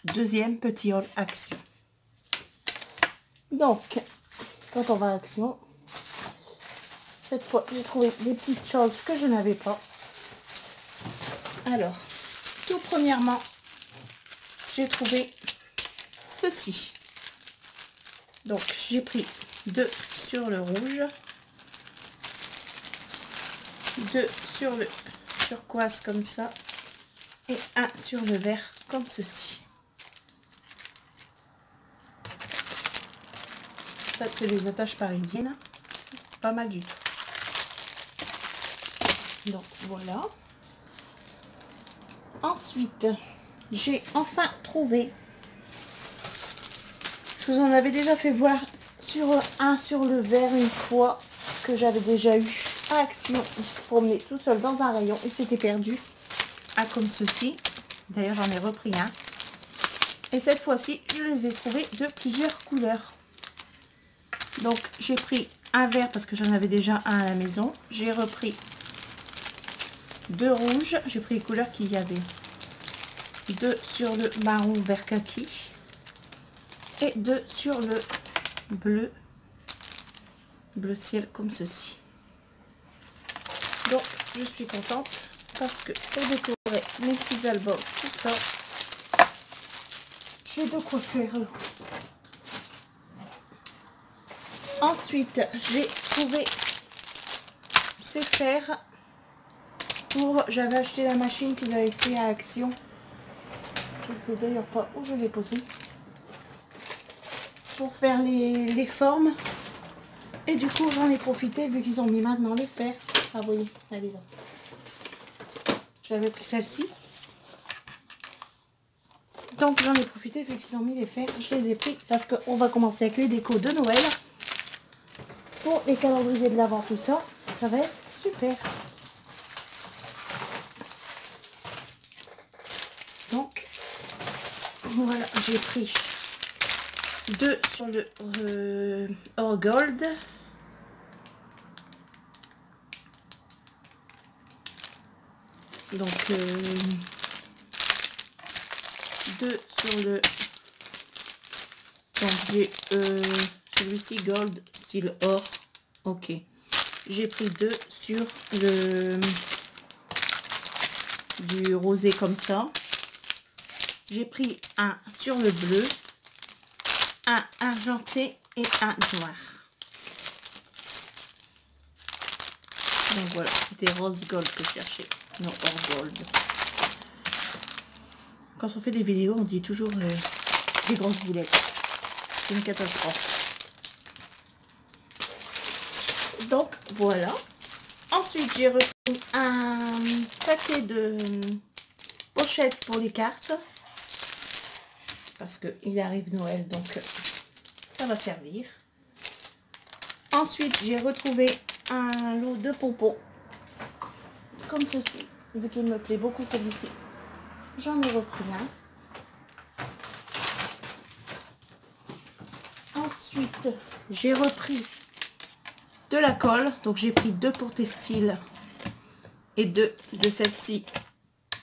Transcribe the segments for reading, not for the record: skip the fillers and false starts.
deuxième petit haul Action. Donc, quand on va à Action, cette fois, j'ai trouvé des petites choses que je n'avais pas. Alors, tout premièrement, j'ai trouvé ceci. Donc, j'ai pris 2 sur le rouge, 2 sur le turquoise comme ça, et 1 sur le vert comme ceci. Ça, c'est les attaches parisiennes. Pas mal du tout. Donc, voilà. Ensuite, j'ai enfin trouvé. Je vous en avais déjà fait voir sur le vert une fois que j'avais déjà eu à Action. Il se promenait tout seul dans un rayon et s'était perdu. Ah, comme ceci. D'ailleurs, j'en ai repris un. Et cette fois-ci, je les ai trouvés de plusieurs couleurs. Donc, j'ai pris un vert parce que j'en avais déjà un à la maison. J'ai repris 2 rouges. J'ai pris les couleurs qu'il y avait. 2 sur le marron vert kaki. Et 2 sur le bleu ciel comme ceci. Donc, je suis contente parce que pour décorer mes petits albums, tout ça, j'ai de quoi faire. Ensuite, j'ai trouvé ces fers pour... J'avais acheté la machine qu'ils avaient fait à Action. Je ne sais d'ailleurs pas où je l'ai posée. Pour faire les formes. Et du coup, j'en ai profité vu qu'ils ont mis maintenant les fers. Ah, vous voyez, elle est là. J'avais pris celle-ci. Donc, j'en ai profité vu qu'ils ont mis les fers. Je les ai pris parce qu'on va commencer avec les décos de Noël. Pour les calendriers de l'Avent, tout ça, ça va être super. Donc, voilà, j'ai pris 2 sur le Or Gold. Donc, 2 sur le... Donc, j'ai celui-ci Gold, style or. Ok. J'ai pris 2 sur le... du rosé comme ça. J'ai pris un sur le bleu, un argenté et un noir. Donc voilà, c'était rose gold que je cherchais, non or gold. Quand on fait des vidéos, on dit toujours des grosses boulettes. C'est une catastrophe. Donc voilà. Ensuite, j'ai repris un paquet de pochettes pour les cartes. Parce qu'il arrive Noël, donc ça va servir. Ensuite, j'ai retrouvé un lot de pompons. Comme ceci. Vu qu'il me plaît beaucoup celui-ci. J'en ai repris un. Ensuite, j'ai repris de la colle. Donc, j'ai pris 2 pour Textile et 2 de celle-ci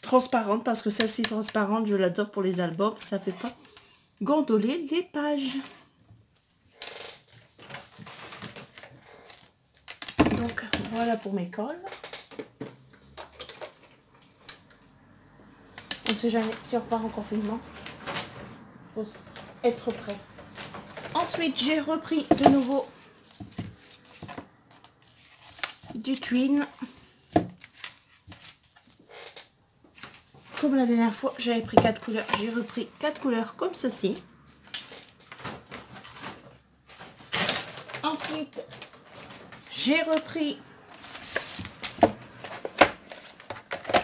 transparente. Parce que celle-ci transparente, je l'adore pour les albums. Ça fait pas gondoler les pages. Donc, voilà pour mes colles. On ne sait jamais si on repart en confinement. Il faut être prêt. Ensuite, j'ai repris de nouveau du twin. Comme la dernière fois, j'avais pris 4 couleurs. J'ai repris 4 couleurs comme ceci. Ensuite, j'ai repris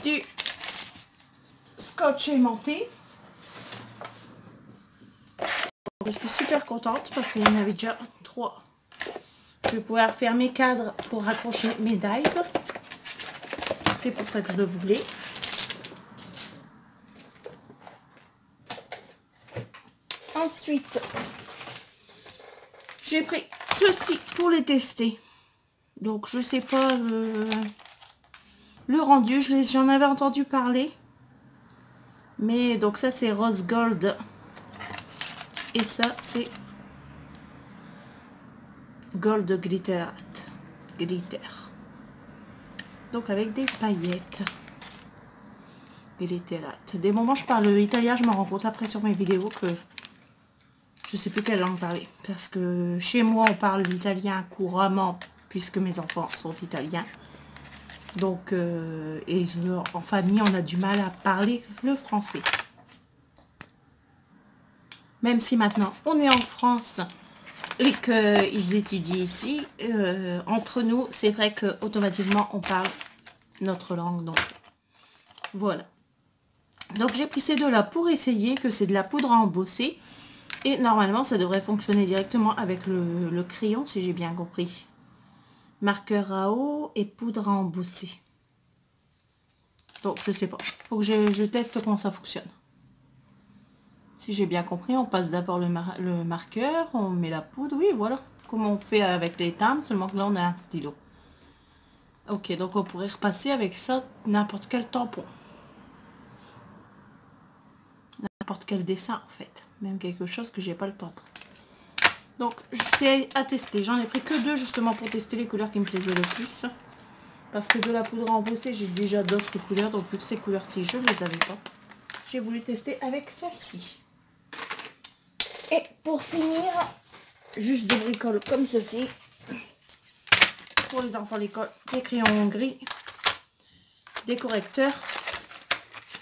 du scotch aimanté. Je suis super contente parce qu'il y en avait déjà 3. Je vais pouvoir faire mes cadres pour raccrocher mes dies. C'est pour ça que je le voulais. Ensuite, j'ai pris ceci pour les tester. Donc, je sais pas le rendu. J'en avais entendu parler. Mais donc ça c'est rose gold. Et ça c'est gold glitter. Donc avec des paillettes. Glitterate. Des moments je parle italien, je me rends compte après sur mes vidéos que je sais plus quelle langue parler. Parce que chez moi on parle l'italien couramment puisque mes enfants sont italiens. Donc en famille on a du mal à parler le français. Même si maintenant on est en France et qu'ils étudient ici, entre nous, c'est vrai que automatiquement on parle notre langue. Donc voilà. Donc j'ai pris ces deux-là pour essayer, que c'est de la poudre à embosser. Et normalement ça devrait fonctionner directement avec le crayon, si j'ai bien compris. Marqueur à eau et poudre à embosser. Donc je sais pas, faut que je teste comment ça fonctionne. Si j'ai bien compris, on passe d'abord le marqueur, on met la poudre, oui voilà, comme on fait avec les timbres, seulement que là on a un stylo. Ok, donc on pourrait repasser avec ça n'importe quel tampon. N'importe quel dessin en fait, même quelque chose que j'ai pas le temps. Donc c'est à tester, j'en ai pris que deux justement pour tester les couleurs qui me plaisaient le plus. Parce que de la poudre à embosser, j'ai déjà d'autres couleurs, donc vu que ces couleurs-ci, je ne les avais pas, j'ai voulu tester avec celle-ci. Et pour finir, juste de bricole comme ceci. Pour les enfants à l'école, des crayons gris, des correcteurs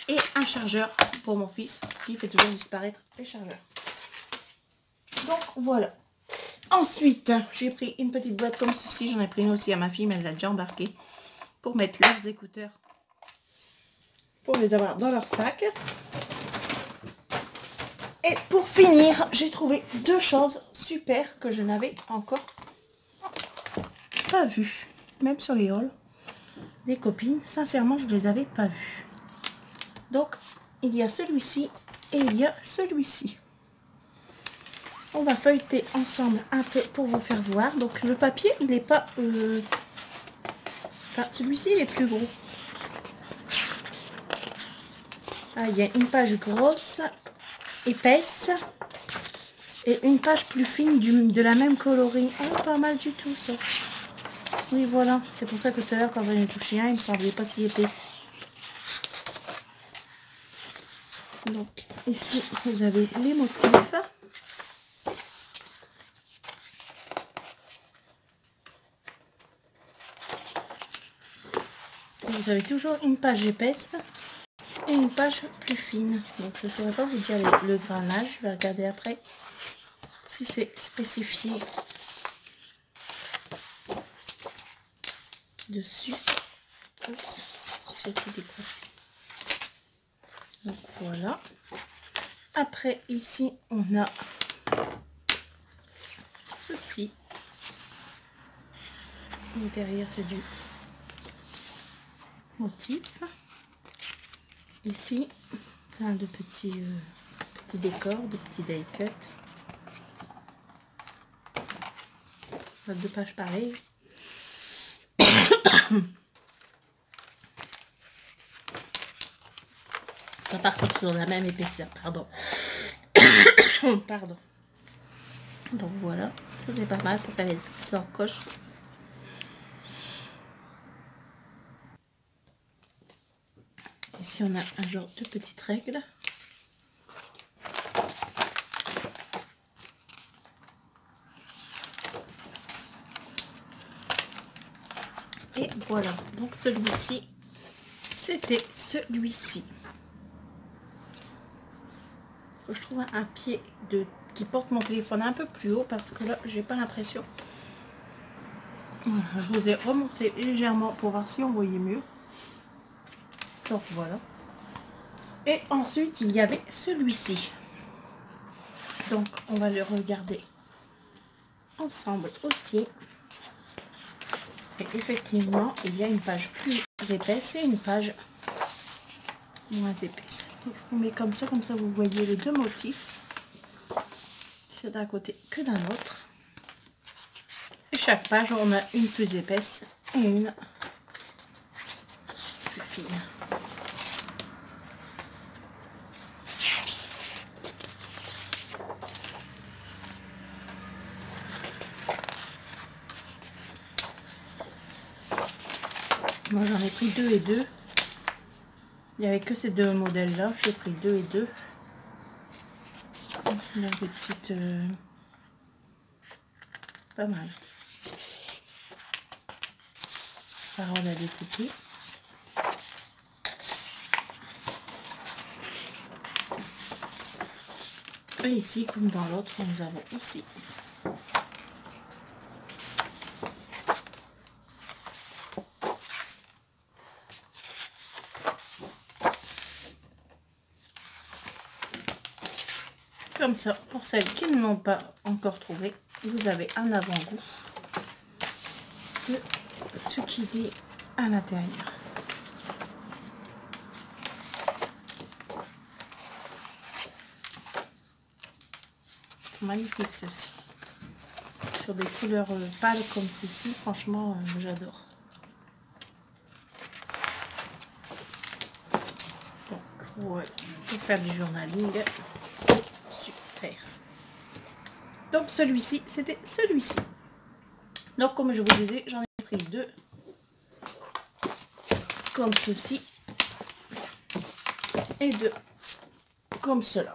et un chargeur pour mon fils qui fait toujours disparaître les chargeurs. Donc voilà. Ensuite, j'ai pris une petite boîte comme ceci. J'en ai pris une aussi à ma fille, mais elle l'a déjà embarquée pour mettre leurs écouteurs, pour les avoir dans leur sac. Et pour finir, j'ai trouvé deux choses super que je n'avais encore pas vues. Même sur les hauls des copines, sincèrement, je ne les avais pas vues. Donc, il y a celui-ci et il y a celui-ci. On va feuilleter ensemble un peu pour vous faire voir. Donc, le papier, il n'est pas... Enfin, celui-ci, il est plus gros. Ah, il y a une page grosse, épaisse, et une page plus fine de la même coloris. Oh, pas mal du tout, ça. Oui, voilà. C'est pour ça que tout à l'heure, quand j'en ai touché un, il me semblait pas si épais. Donc, ici, vous avez les motifs. Vous avez toujours une page épaisse et une page plus fine. Donc, je ne saurais pas vous dire le grammage. Je vais regarder après si c'est spécifié dessus. Oups, c'est tout décroché. Donc voilà. Après ici on a ceci. Et derrière c'est du motif. Ici plein de petits décors, de petits die cut. Deux pages pareilles. Ça par contre sur la même épaisseur, pardon. Pardon. Donc voilà, ça c'est pas mal pour faire les petites encoches. Ici on a un genre de petites règles. Et voilà, donc celui-ci, c'était celui-ci. Faut que je trouve un pied qui porte mon téléphone un peu plus haut parce que là, j'ai pas l'impression. Voilà, je vous ai remonté légèrement pour voir si on voyait mieux. Donc voilà. Et ensuite, il y avait celui-ci. Donc, on va le regarder ensemble aussi. Et effectivement, il y a une page plus épaisse et une page moins épaisse. Donc, je vous mets comme ça vous voyez les deux motifs. C'est d'un côté que d'un autre. Et chaque page, on a une plus épaisse et une plus fine. Moi j'en ai pris 2 et 2. Il n'y avait que ces deux modèles là. J'ai pris 2 et 2. Il y a des petites... pas mal. Parole à découper. Et ici, comme dans l'autre, nous avons aussi comme ça. Pour celles qui ne l'ont pas encore trouvé, vous avez un avant-goût de ce qu'il est à l'intérieur. C'est magnifique celle-ci. Sur des couleurs pâles comme ceci, franchement, j'adore. Donc voilà, pour faire du journaling, c'est super. Donc celui-ci, c'était celui-ci. Donc comme je vous disais, j'en ai pris 2 comme ceci et 2 comme cela.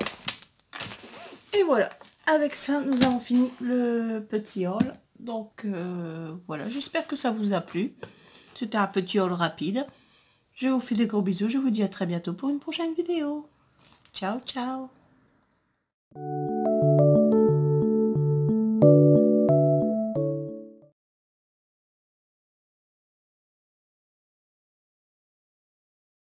Et voilà, avec ça, nous avons fini le petit haul. Donc voilà, j'espère que ça vous a plu. C'était un petit haul rapide. Je vous fais des gros bisous. Je vous dis à très bientôt pour une prochaine vidéo. Ciao, ciao.